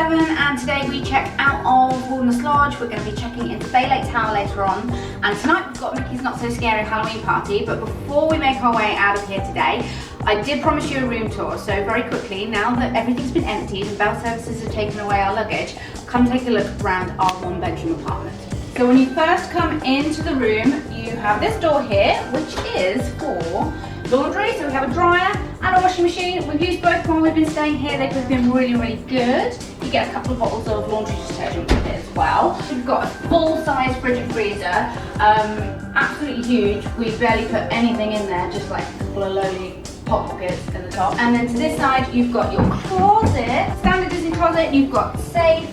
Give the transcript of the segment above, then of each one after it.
Devon, and today we check out of Wilderness Lodge. We're going to be checking into Bay Lake Tower later on, and tonight we've got Mickey's Not So Scary Halloween Party. But before we make our way out of here today, I did promise you a room tour, so very quickly, now that everything's been emptied and bell services have taken away our luggage, come take a look around our one-bedroom apartment. So when you first come into the room, you have this door here, which is for laundry. So we have a dryer and a washing machine. We've used both while we've been staying here. They've both been really, really good. You get a couple of bottles of laundry detergent with it as well. We've got a full-size fridge and freezer, absolutely huge. We barely put anything in there, just like a couple of lowly hot pockets in the top. And then to this side, you've got your closet, standard Disney closet. You've got safe,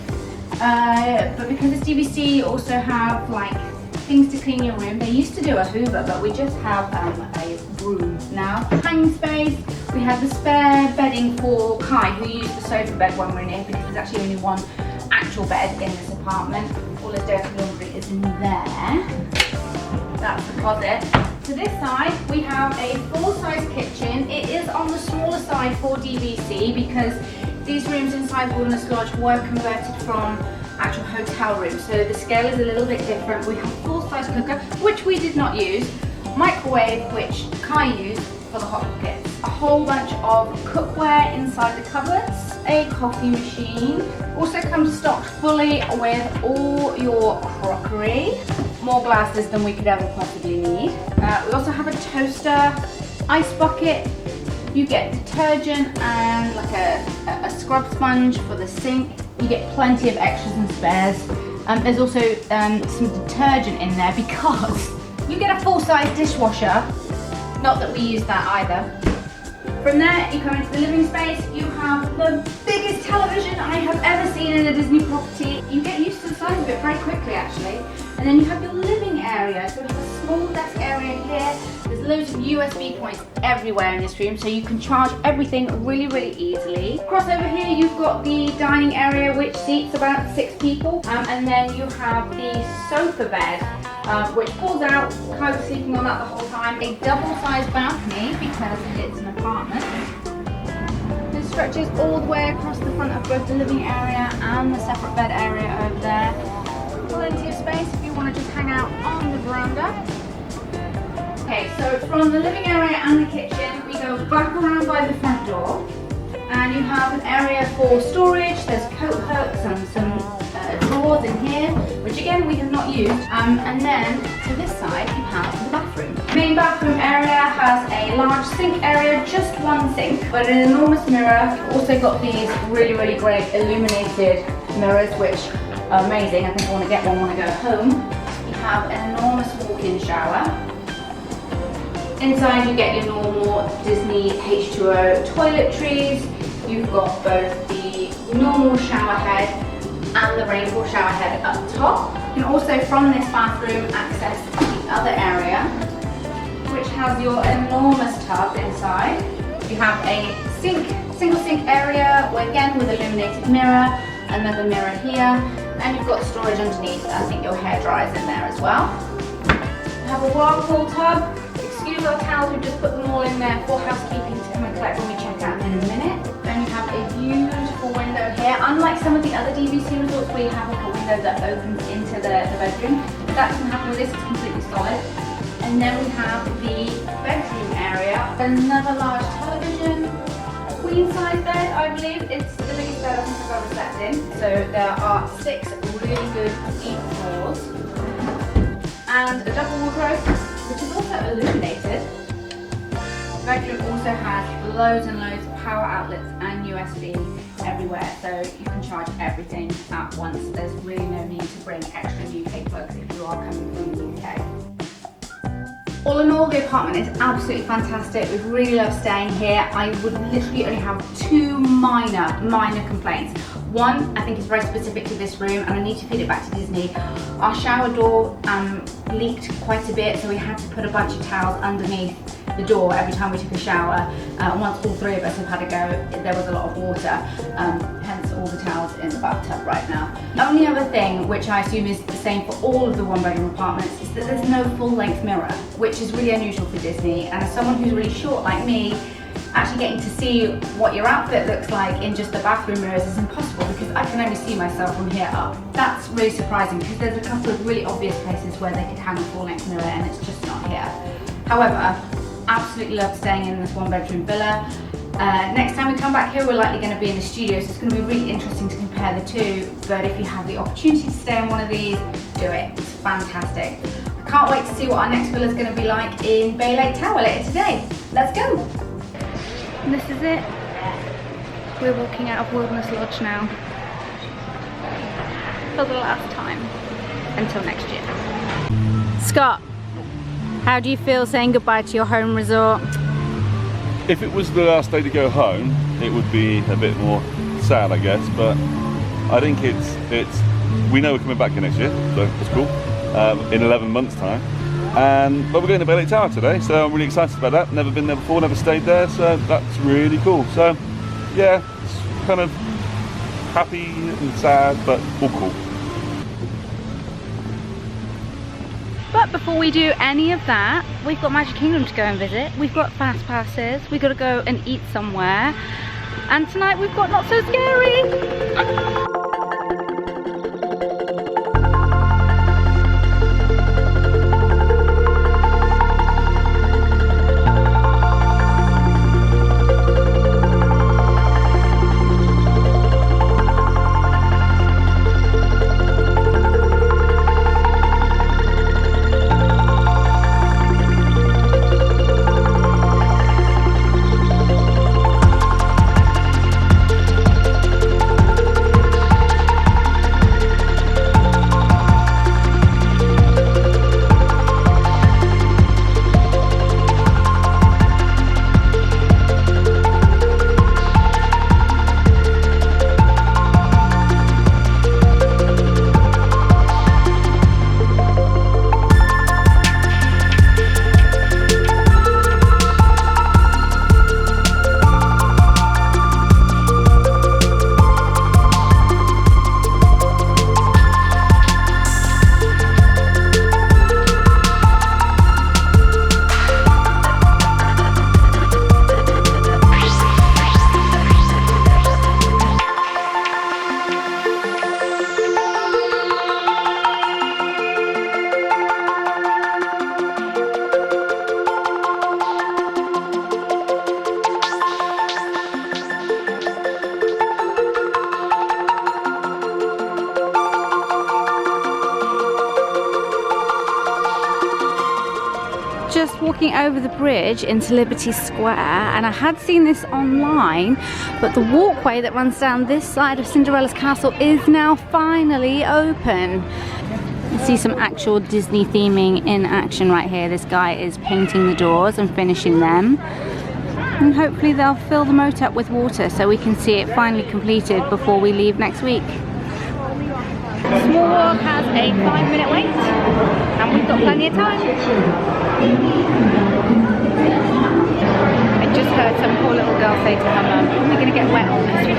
but because it's DVC, you also have like things to clean your room. They used to do a Hoover, but we just have a broom now. Hanging space. We have the spare bedding for Kai, who used the sofa bed when we were in here, because there's actually only one actual bed in this apartment. All his dirty laundry is in there. That's the closet. To this side, we have a full-size kitchen. It is on the smaller side for DVC because these rooms inside Wilderness Lodge were converted from actual hotel rooms, so the scale is a little bit different. We have a full-size cooker, which we did not use, microwave, which Kai used for the hot pockets, a whole bunch of cookware inside the cupboards, a coffee machine, also comes stocked fully with all your crockery, more glasses than we could ever possibly need. We also have a toaster, ice bucket. You get detergent and like a scrub sponge for the sink. You get plenty of extras and spares. There's also some detergent in there because you get a full-size dishwasher. Not that we use that either. From there, you come into the living space. You have the biggest television I have ever seen in a Disney property. You get used to the size of it very quickly, actually. And then you have your living area. So we have a small desk area here. There's loads of USB points everywhere in this room, so you can charge everything really, really easily. Across over here, you've got the dining area, which seats about 6 people. And then you have the sofa bed, which pulls out. Kai was sleeping on that the whole time. A double-sized balcony because it's an apartment. It stretches all the way across the front of both the living area and the separate bed area over there. Plenty of space if you want to just hang out on the veranda. Okay, so from the living area and the kitchen, we go back around by the front door, and you have an area for storage. There's coat hooks and some drawers in here, which again we have not used. And then to this side, you have the bathroom. The main bathroom area has a large sink area, just one sink, but an enormous mirror. You've also got these really, really great illuminated mirrors, which are amazing. I think I want to get one when I go home. You have an enormous walk-in shower. Inside you get your normal Disney H2O toiletries. You've got both the normal shower head and the rainbow shower head up top. You can also from this bathroom access the other area, which has your enormous tub inside. You have a single sink area, again with illuminated mirror, another mirror here, and you've got storage underneath. I think your hair dries in there as well. You have a whirlpool tub. Excuse our towels, we've just put them all in there for housekeeping to come and collect when we check out in a minute. Then you have a beautiful window here. Unlike some of the other DVC resorts where you have like a window that opens into the bedroom, that doesn't happen with this, it's completely solid. And then we have the bedroom area, another large television, queen size bed, I believe. It's the biggest bed I think I've ever slept in. So there are 6 really good deep drawers and a double wardrobe, which is also illuminated. The bedroom also has loads and loads of power outlets and USB everywhere, so you can charge everything at once. There's really no need to bring extra UK plugs if you are coming from the UK. All in all, the apartment is absolutely fantastic. We've really loved staying here. I would literally only have 2 minor complaints. One, I think is very specific to this room, and I need to feed it back to Disney. Our shower door leaked quite a bit, so we had to put a bunch of towels underneath the door every time we took a shower. Once all 3 of us have had a go, there was a lot of water, hence all the towels in the bathtub right now. The only other thing, which I assume is the same for all of the one-bedroom apartments, is that there's no full-length mirror, which is really unusual for Disney. And as someone who's really short like me, actually getting to see what your outfit looks like in just the bathroom mirrors is impossible because I can only see myself from here up. That's really surprising because there's a couple of really obvious places where they could hang a full-length mirror and it's just not here. However, absolutely love staying in this one-bedroom villa. Next time we come back here, we're likely going to be in the studio, so it's going to be really interesting to compare the two. But if you have the opportunity to stay in one of these, do it. It's fantastic. I can't wait to see what our next villa is going to be like in Bay Lake Tower later today. Let's go. And this is it. We're walking out of Wilderness Lodge now for the last time until next year. Scott, how do you feel saying goodbye to your home resort? If it was the last day to go home, it would be a bit more sad, I guess, but I think it's we know we're coming back here next year, so it's cool, in 11 months time, but we're going to Bay Lake Tower today, so I'm really excited about that. Never been there before, never stayed there, so that's really cool. So yeah, it's kind of happy and sad, but all cool. But before we do any of that, we've got Magic Kingdom to go and visit. We've got fast passes. We've got to go and eat somewhere. And tonight we've got Not So Scary. Just walking over the bridge into Liberty Square, and I had seen this online, but the walkway that runs down this side of Cinderella's castle is now finally open. You see some actual Disney theming in action right here. This guy is painting the doors and finishing them, and hopefully they'll fill the moat up with water so we can see it finally completed before we leave next week. Small Walk has a 5-minute wait, and we've got plenty of time. I just heard some poor little girl say to her mum, "We're going to get wet on this one."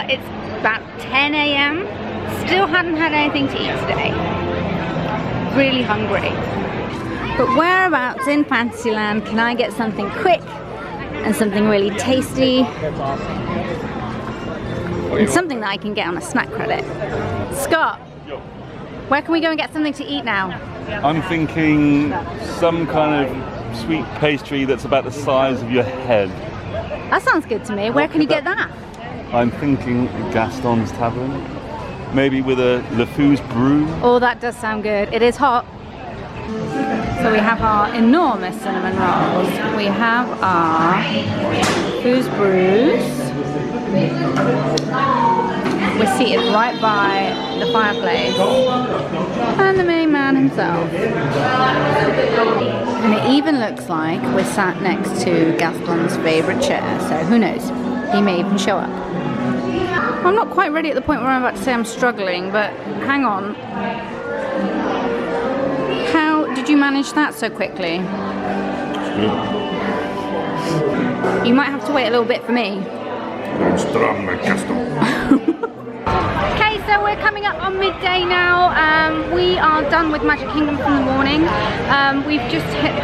It's about 10 AM. Still hadn't had anything to eat today. Really hungry. But whereabouts in Fantasyland can I get something quick and something really tasty and something that I can get on a snack credit? Scott, where can we go and get something to eat now? I'm thinking some kind of sweet pastry that's about the size of your head. That sounds good to me. Where can you get that? I'm thinking Gaston's Tavern. maybe with a LeFou's brew. Oh, that does sound good. It is hot. So we have our enormous cinnamon rolls. We have our LeFou's brews. We're seated right by the fireplace. And the main man himself. And it even looks like we're sat next to Gaston's favourite chair. So who knows? He may even show up. I'm not quite ready at the point where I'm about to say I'm struggling, but hang on. How did you manage that so quickly? You might have to wait a little bit for me. Okay, so we're coming up on midday now. We are done with Magic Kingdom from the morning. We've just hit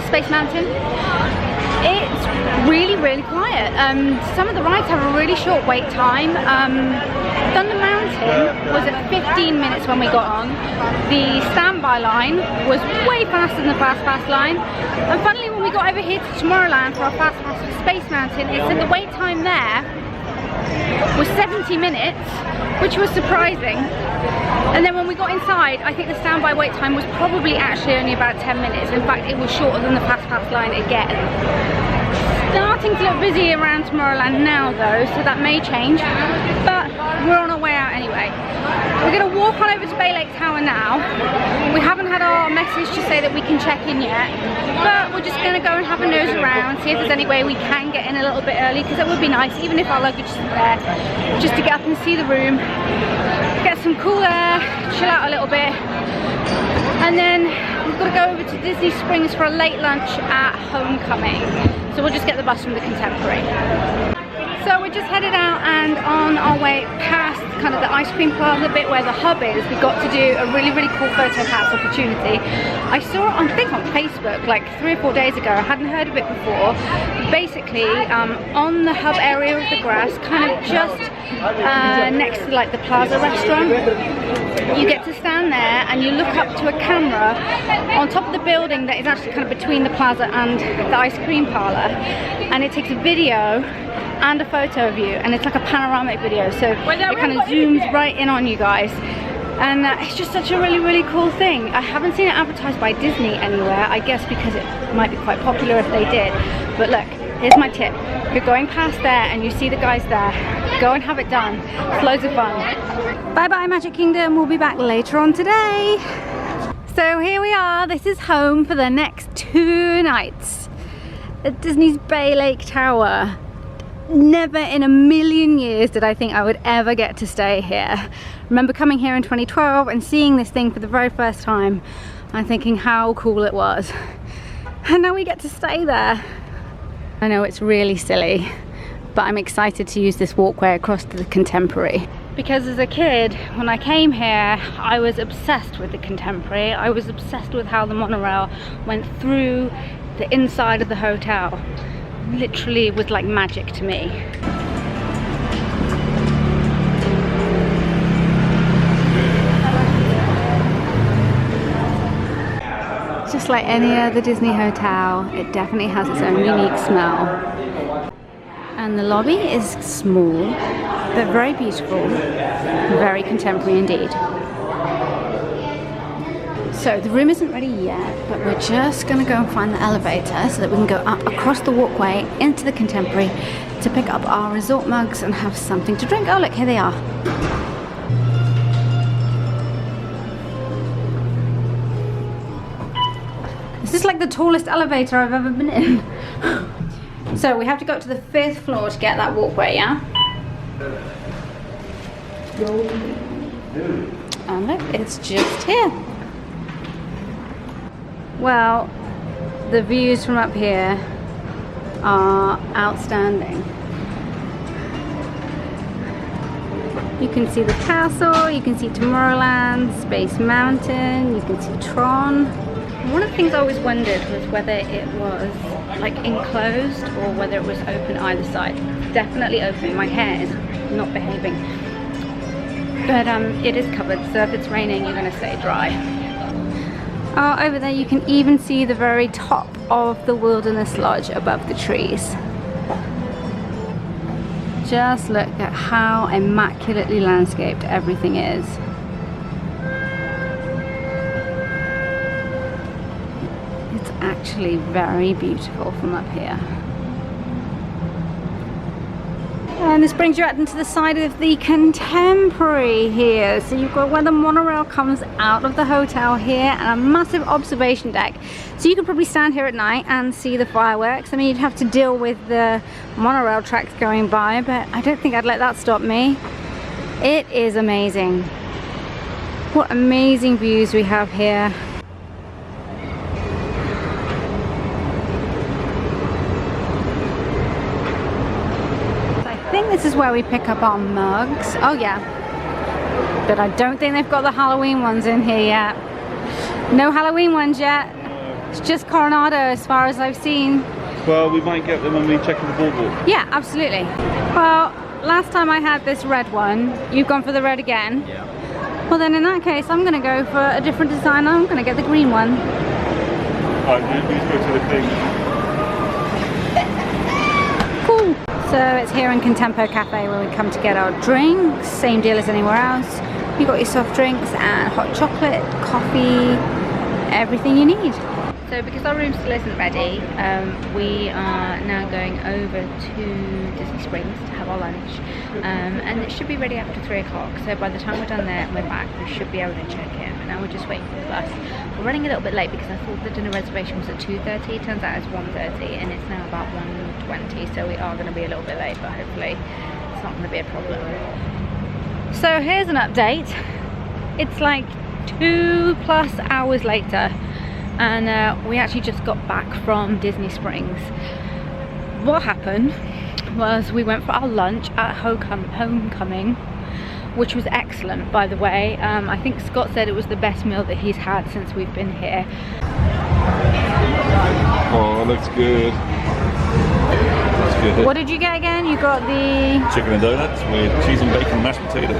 Space Mountain. It's really, really quiet. Some of the rides have a really short wait time. Thunder Mountain was at 15 minutes when we got on. The standby line was way faster than the Fast Pass line. And funnily, when we got over here to Tomorrowland for our Fast Pass for Space Mountain, it said the wait time there was 70 minutes, which was surprising. And then when we got inside, I think the standby wait time was probably actually only about 10 minutes. In fact, it was shorter than the Fast Pass line again. Starting to look busy around Tomorrowland now though, so that may change, but we're on our way out anyway. We're going to walk on over to Bay Lake Tower now. We haven't had our message to say that we can check in yet, but we're just going to go and have a nose around, see if there's any way we can get in a little bit early, because it would be nice, even if our luggage isn't there, just to get up and see the room, get some cool air, chill out a little bit, and then we've got to go over to Disney Springs for a late lunch at Homecoming. So we'll just get the bus from the Contemporary. So we're just headed out and on our way past kind of the ice cream plaza bit where the hub is. We got to do a really, really cool photo pass opportunity. I saw it on, I think on Facebook like 3 or 4 days ago. I hadn't heard of it before. Basically, on the hub area of the grass, kind of just next to like the Plaza restaurant, you get to stand there and you look up to a camera on top of the building that is actually kind of between the plaza and the ice cream parlor, and it takes a video and a photo of you, and it's like a panoramic video, so it kind of zooms right in on you guys, and it's just such a really, really cool thing. I haven't seen it advertised by Disney anywhere, I guess because it might be quite popular if they did, but look, here's my tip. If you're going past there and you see the guys there, go and have it done. It's loads of fun. Bye bye Magic Kingdom, we'll be back later on today. So here we are, this is home for the next 2 nights at Disney's Bay Lake Tower. Never in a million years did I think I would ever get to stay here. I remember coming here in 2012 and seeing this thing for the very first time and thinking how cool it was. And now we get to stay there. I know it's really silly, but I'm excited to use this walkway across to the Contemporary. Because as a kid, when I came here, I was obsessed with the Contemporary. I was obsessed with how the monorail went through the inside of the hotel. Literally was like magic to me. Just like any other Disney hotel, it definitely has its own unique smell. And the lobby is small, but very beautiful, very contemporary indeed. So the room isn't ready yet, but we're just going to go and find the elevator so that we can go up across the walkway into the Contemporary to pick up our resort mugs and have something to drink. Oh look, here they are. This is like the tallest elevator I've ever been in. So we have to go up to the 5th floor to get that walkway, yeah? And look, it's just here. Well, the views from up here are outstanding. You can see the castle, you can see Tomorrowland, Space Mountain, you can see Tron. One of the things I always wondered was whether it was like enclosed or whether it was open either side. It's definitely open. My hair is not behaving. But it is covered, so if it's raining, you're going to stay dry. Oh, over there you can even see the very top of the Wilderness Lodge above the trees. Just look at how immaculately landscaped everything is. It's actually very beautiful from up here. And this brings you out into the side of the Contemporary here. So you've got where the monorail comes out of the hotel here, and a massive observation deck. So you can probably stand here at night and see the fireworks. I mean, you'd have to deal with the monorail tracks going by, but I don't think I'd let that stop me. It is amazing. What amazing views we have here. I think this is where we pick up our mugs. Oh yeah, but I don't think they've got the Halloween ones in here yet. No Halloween ones yet. It's just Coronado as far as I've seen. Well, we might get them when we check in the boardwalk. Yeah, absolutely. Well, last time I had this red one. You've gone for the red again? Yeah. Well then in that case, I'm going to go for a different design. I'm going to get the green one. Alright, please go to the thing. Cool. So it's here in Contempo Cafe where we come to get our drinks. Same deal as anywhere else. You got your soft drinks and hot chocolate, coffee, everything you need. So because our room still isn't ready, we are now going over to Disney Springs to have our lunch, and it should be ready after 3 o'clock. So by the time we're done there and we're back, we should be able to check in. And now we're just waiting for the bus. We're running a little bit late because I thought the dinner reservation was at 2:30. Turns out it's 1:30, and it's now about 1:20. So we are going to be a little bit late, but hopefully it's not going to be a problem. So here's an update. It's like 2+ hours later. And we actually just got back from Disney Springs. What happened was we went for our lunch at Homecoming, which was excellent, by the way. I think Scott said it was the best meal that he's had since we've been here. Oh, it looks good. That's good. What did you get again? You got the... Chicken and donuts with cheese and bacon mashed potato.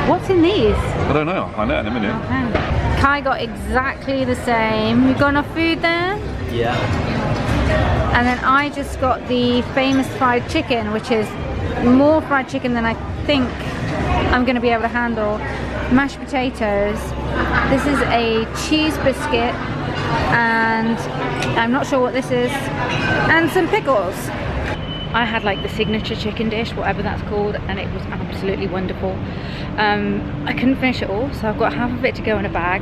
What's in these? I don't know. I'll find out in a minute. Okay. Kai got exactly the same. You got enough food there? Yeah. And then I just got the famous fried chicken, which is more fried chicken than I think I'm going to be able to handle. Mashed potatoes. This is a cheese biscuit, and I'm not sure what this is. And some pickles. I had like the signature chicken dish, whatever that's called, and it was absolutely wonderful. I couldn't finish it all, so I've got half of it to go in a bag.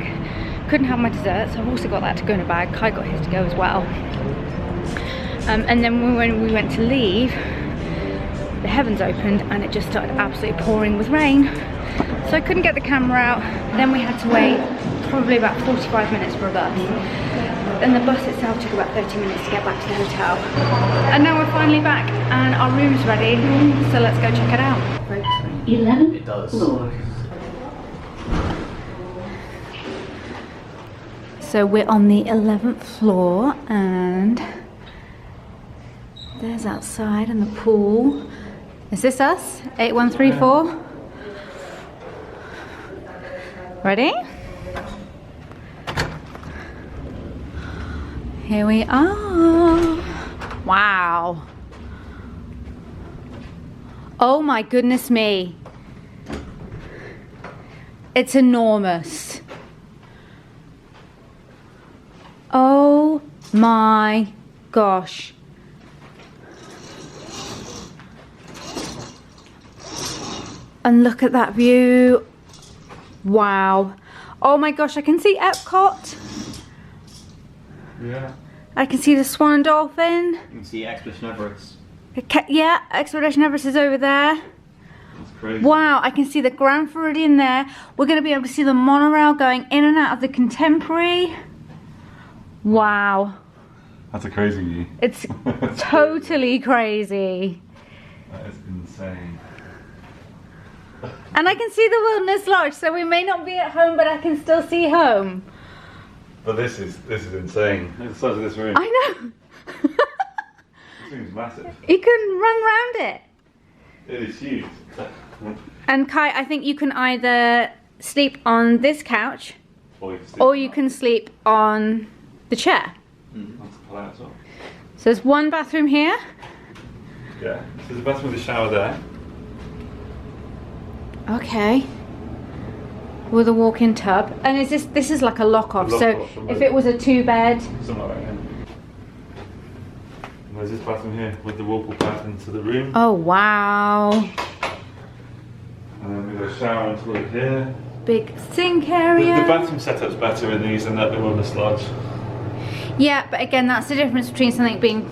Couldn't have my dessert, so I've also got that to go in a bag. Kai got his to go as well. And then when we went to leave, the heavens opened and it just started absolutely pouring with rain. So I couldn't get the camera out. Then we had to wait probably about 45 minutes for a bus. Then the bus itself took about 30 minutes to get back to the hotel. And now we're finally back and our room's ready, so let's go check it out. 11? It does. Floor. So we're on the 11th floor and there's outside and the pool. Is this us? 8134? Ready? Here we are. Wow. Oh my goodness me. It's enormous. Oh my gosh. And look at that view. Wow. Oh my gosh, I can see Epcot. Yeah. I can see the Swan and Dolphin. You can see Expedition Everest. Yeah, Expedition Everest is over there. That's crazy. Wow, I can see the Grand Floridian there. We're going to be able to see the monorail going in and out of the Contemporary. Wow. That's a crazy view. It's totally crazy. That is insane. And I can see the Wilderness Lodge, so we may not be at home, but I can still see home. But this is insane. Look at the size of this room. I know. This room's massive. You can run around it. It is huge. And Kai, I think you can either sleep on this couch Or you can sleep on the chair. That's pull out as well. So there's one bathroom here. Yeah. So there's a bathroom with a shower there. Okay. With a walk-in tub. And is this is like a lock-off, so if it was a 2-bed. Something like that, yeah. And there's this bathroom here with the whirlpool pattern to the room. Oh wow. And then we've got a shower and toilet here. Big sink area. The bathroom setup's better in these than that the Wilderness Lodge. Yeah, but again, that's the difference between something being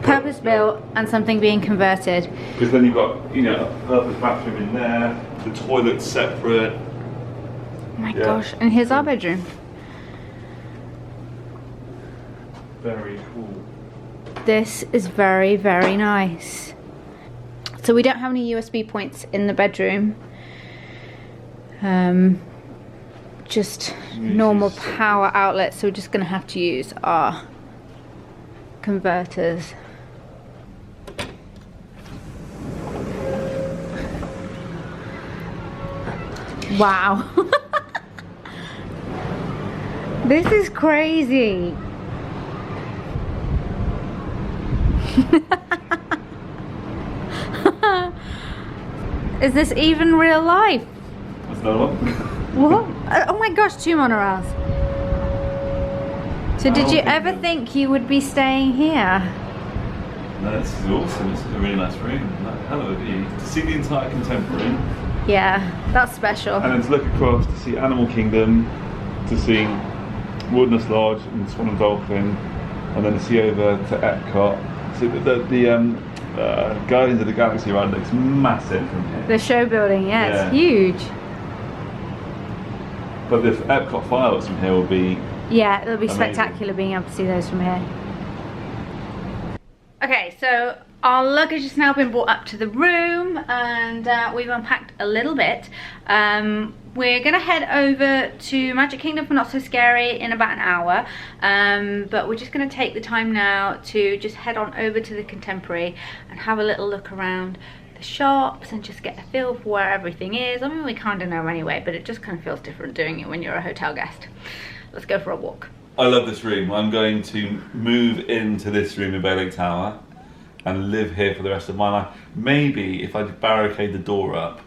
purpose-built and something being converted. Because then you've got, you know, a purpose bathroom in there, the toilet's separate. Oh my gosh, and here's our bedroom. Very cool. This is very, very nice. So we don't have any USB points in the bedroom. Just normal power outlets, so we're just going to have to use our converters. Wow. This is crazy. Is this even real life? That's another one. What? Oh my gosh, 2 monorails. So did you ever think you would be staying here? No, this is awesome. It's a really nice room. Hell of a view. To see the entire contemporary. Yeah, that's special. And then to look across to see Animal Kingdom, to see Wilderness Lodge and Swan and Dolphin, and then to see over to Epcot. So the Guardians of the Galaxy ride looks massive from here. The show building, yeah, it's huge. But the Epcot fireworks from here will be... Yeah, it'll be amazing. spectacular being able to see those from here. Okay, so our luggage has now been brought up to the room and we've unpacked a little bit. We're gonna head over to Magic Kingdom for Not So Scary in about an hour, but we're just gonna take the time now to just head on over to the Contemporary and have a little look around the shops and just get a feel for where everything is. I mean, we kind of know anyway, but it just kind of feels different doing it when you're a hotel guest. Let's go for a walk. I love this room. I'm going to move into this room in Bay Lake Tower and live here for the rest of my life. Maybe if I barricade the door up,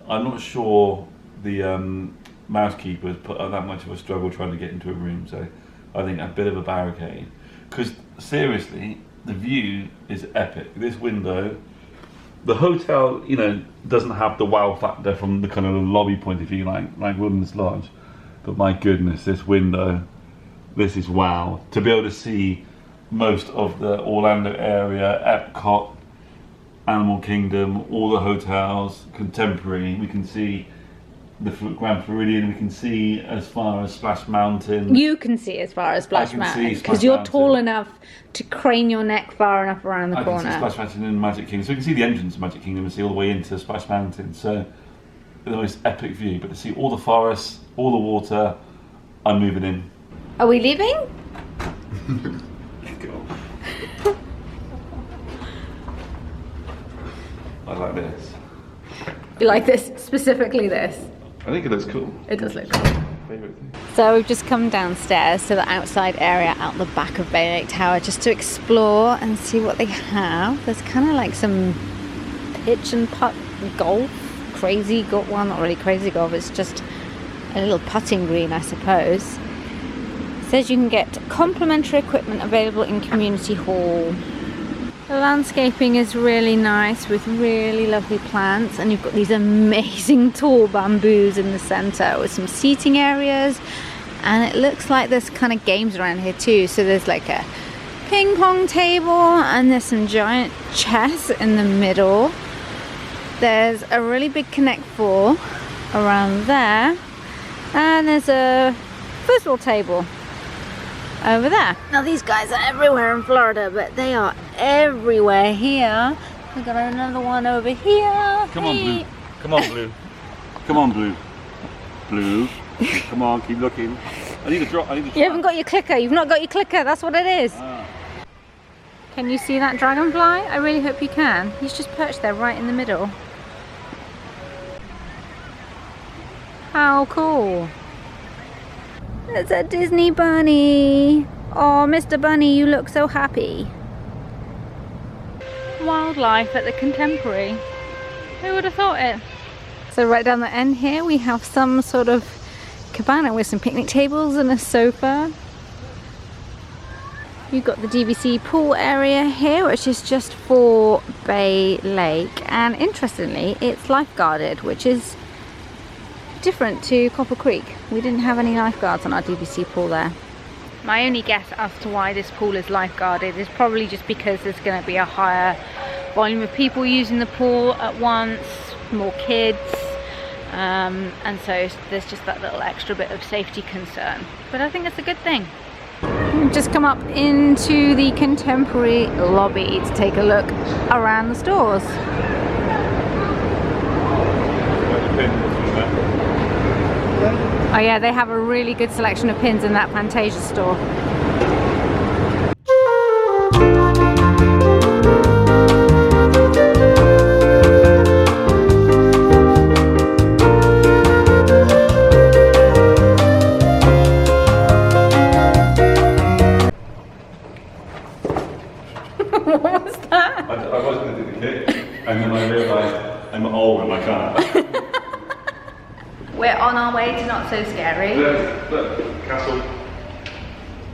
I'm not sure the mousekeepers put that much of a struggle trying to get into a room, so I think a bit of a barricade. Because seriously, the view is epic. This window, the hotel, you know, doesn't have the wow factor from the kind of lobby point of view like Wilderness Lodge, but my goodness, this window, this is wow. To be able to see most of the Orlando area, Epcot, Animal Kingdom, all the hotels, Contemporary, we can see the Grand Floridian, we can see as far as Splash Mountain. You can see as far as Splash Mountain because you're tall enough to crane your neck far enough around the corner. I can see Splash Mountain in Magic Kingdom, so we can see the entrance of Magic Kingdom and see all the way into Splash Mountain. So the most epic view, but to see all the forests, all the water, I'm moving in. Are we leaving? I like this. You like this? Specifically this? I think it looks cool. It does look cool. Favorite thing. So we've just come downstairs to the outside area out the back of Bay Lake Tower just to explore and see what they have. There's kind of like some pitch and putt golf, crazy golf. Well, not really crazy golf. It's just a little putting green, I suppose. It says you can get complimentary equipment available in Community Hall. The landscaping is really nice with really lovely plants, and you've got these amazing tall bamboos in the center with some seating areas, and it looks like there's kind of games around here too. So there's like a ping pong table and there's some giant chess in the middle. There's a really big Connect 4 around there, and there's a football table over there. Now these guys are everywhere in Florida, but they are everywhere here. We've got another one over here. Come on, Blue. Come on, Blue. Come on, Blue. Blue. Come on, keep looking. I need a drop. You haven't got your clicker. You've not got your clicker. That's what it is. Can you see that dragonfly? I really hope you can. He's just perched there right in the middle. How cool. There's a Disney bunny. Oh, Mr. Bunny, you look so happy. wildlife at the Contemporary. Who would have thought it? So right down the end here we have some sort of cabana with some picnic tables and a sofa. You've got the DVC pool area here, which is just for Bay Lake, and interestingly it's lifeguarded, which is different to Copper Creek. We didn't have any lifeguards on our DVC pool there. My only guess as to why this pool is lifeguarded is probably just because there's going to be a higher volume of people using the pool at once, more kids, and so there's just that little extra bit of safety concern. But I think it's a good thing. We've just come up into the Contemporary lobby to take a look around the stores. Oh yeah, they have a really good selection of pins in that Fantasia store. What was that? I was going to do the kick, and then I realised I'm old and I can't. We're on our way to Not So Scary. Look, castle.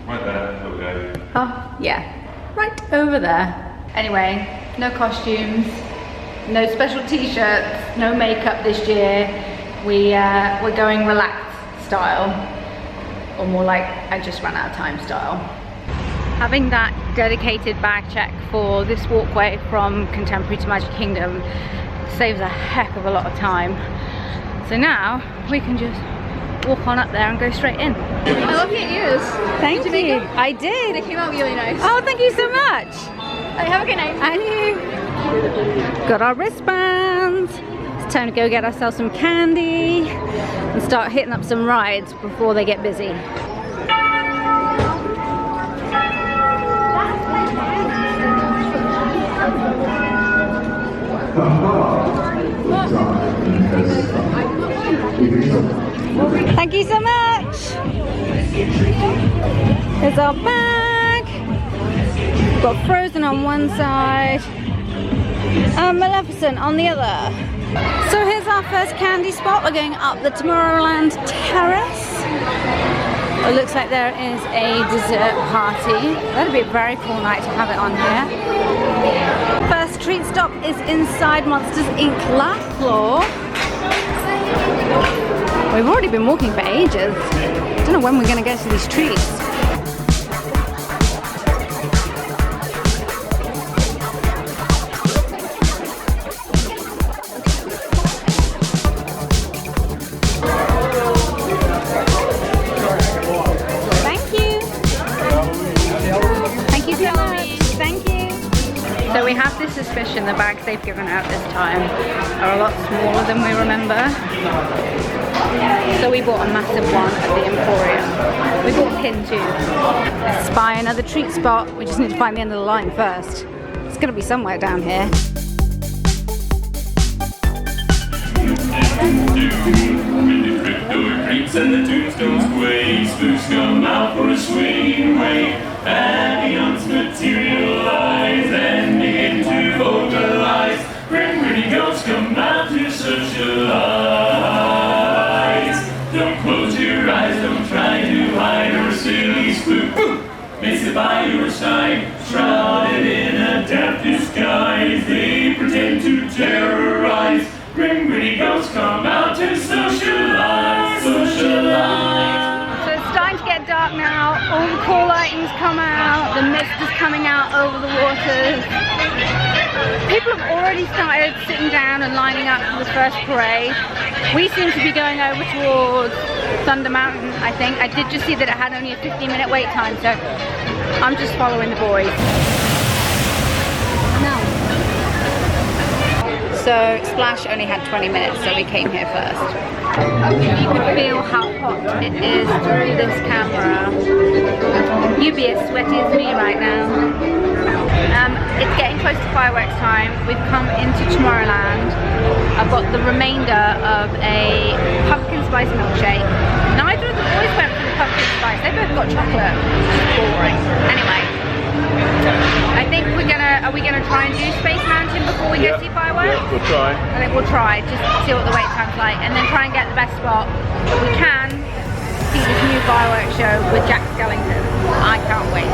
Right there, over there. Oh, yeah. Right over there. Anyway, no costumes, no special t-shirts, no makeup this year. We're going relaxed style, or more like I just ran out of time style. Having that dedicated bag check for this walkway from Contemporary to Magic Kingdom saves a heck of a lot of time. So now we can just walk on up there and go straight in. I love your ears. Thank Did you you. make them? I did. They came out really nice. Oh, thank you so much. Have a good night. And you. Got our wristbands. It's time to go get ourselves some candy and start hitting up some rides before they get busy. Thank you so much. Here's our bag. We've got Frozen on one side and Maleficent on the other. So here's our first candy spot. We're going up the Tomorrowland Terrace. It looks like there is a dessert party. That'd be a very cool night to have it on here. First treat stop is inside Monsters Inc. Laugh Floor. We've already been walking for ages. Don't know when we're going to get to these treats. Thank you. Thank you so much. Thank you. So we have this suspicion the bags they've given out this time are a lot smaller than we remember. So we bought a massive one at the Emporium. We bought a pin too. Let's spy another treat spot. We just need to find the end of the line first. It's going to be somewhere down here. And the tombstones sway, spooks come out for a swing away, and the aunts materialize and begin to vocalize. Grim pretty ghosts come out to socialize. Don't close your eyes, don't try to hide or silly spook. May sit by your side, shrouded in a damp disguise. They pretend to terrorize. Grim gritty ghosts come out to socialize, socialize. So it's starting to get dark now. All the cool lightings come out. The mist is coming out over the waters. People have already started sitting down and lining up for the first parade. We seem to be going over towards Thunder Mountain, I think. I did just see that it had only a 15-minute wait time, so I'm just following the boys. So Splash only had 20 minutes, so we came here first. You can feel how hot it is through this camera. You'd be as sweaty as me right now. It's getting close to fireworks time. We've come into Tomorrowland. I've got the remainder of a pumpkin spice milkshake. Neither of the boys went for the pumpkin spice. They both got chocolate. Boring. Anyway, I think are we gonna try and do Space Mountain before we go see fireworks? Yeah, we'll try. I think we'll try, just to see what the wait time's like, and then try and get the best spot that we can see this new fireworks show with Jack Skellington. I can't wait.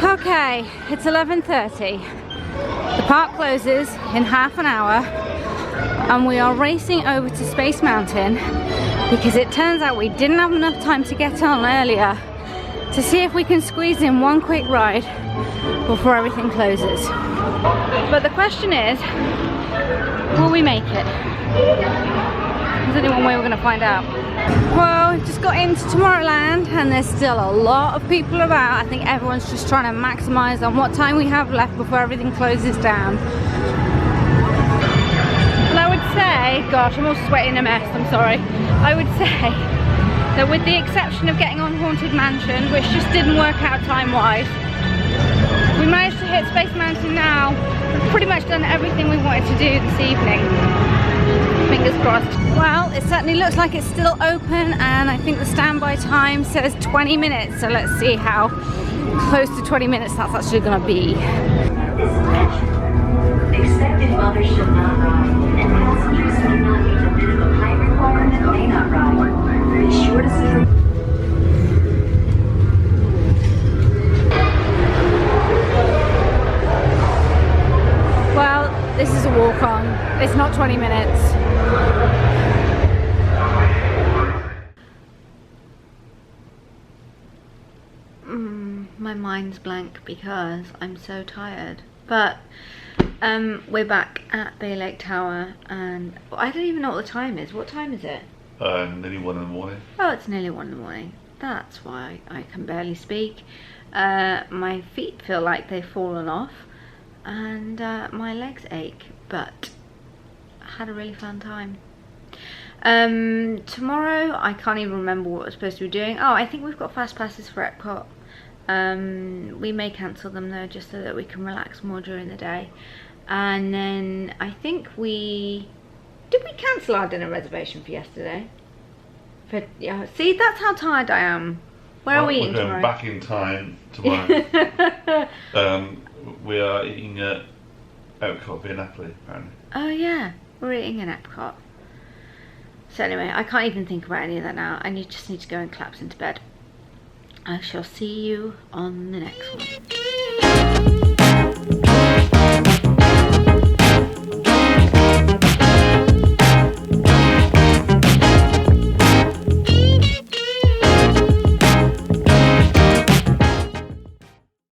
Okay, it's 11:30. The park closes in half an hour and we are racing over to Space Mountain because it turns out we didn't have enough time to get on earlier to see if we can squeeze in one quick ride before everything closes. But the question is, will we make it? There's only one way we're going to find out. Well, we've just got into Tomorrowland and there's still a lot of people about. I think everyone's just trying to maximise on what time we have left before everything closes down. And I would say, gosh, I'm all sweating a mess, I'm sorry. I would say that with the exception of getting on Haunted Mansion, which just didn't work out time-wise, we managed to hit Space Mountain now. We've pretty much done everything we wanted to do this evening. Fingers crossed. Well, it certainly looks like it's still open, and I think the standby time says 20 minutes, so let's see how close to 20 minutes that's actually going to be. Expected mothers should not ride, and passengers who do not meet the minimum height requirement may not ride. Be sure to see. Well, this is a walk-on. It's not 20 minutes. My mind's blank because I'm so tired. But we're back at Bay Lake Tower, and I don't even know what the time is. What time is it? Nearly 1 in the morning. Oh, it's nearly 1 in the morning. That's why I can barely speak. My feet feel like they've fallen off, and my legs ache, but I had a really fun time. Tomorrow, I can't even remember what we're supposed to be doing. Oh, I think we've got fast passes for Epcot. We may cancel them though, just so that we can relax more during the day. And then I think did we cancel our dinner reservation for yesterday? Yeah, see, that's how tired I am. Where are we eating tomorrow? We're going back in time tomorrow. We are eating at Epcot via Napoli, apparently. Oh yeah, we're eating in Epcot. So anyway, I can't even think about any of that now. I just need to go and collapse into bed. I shall see you on the next one.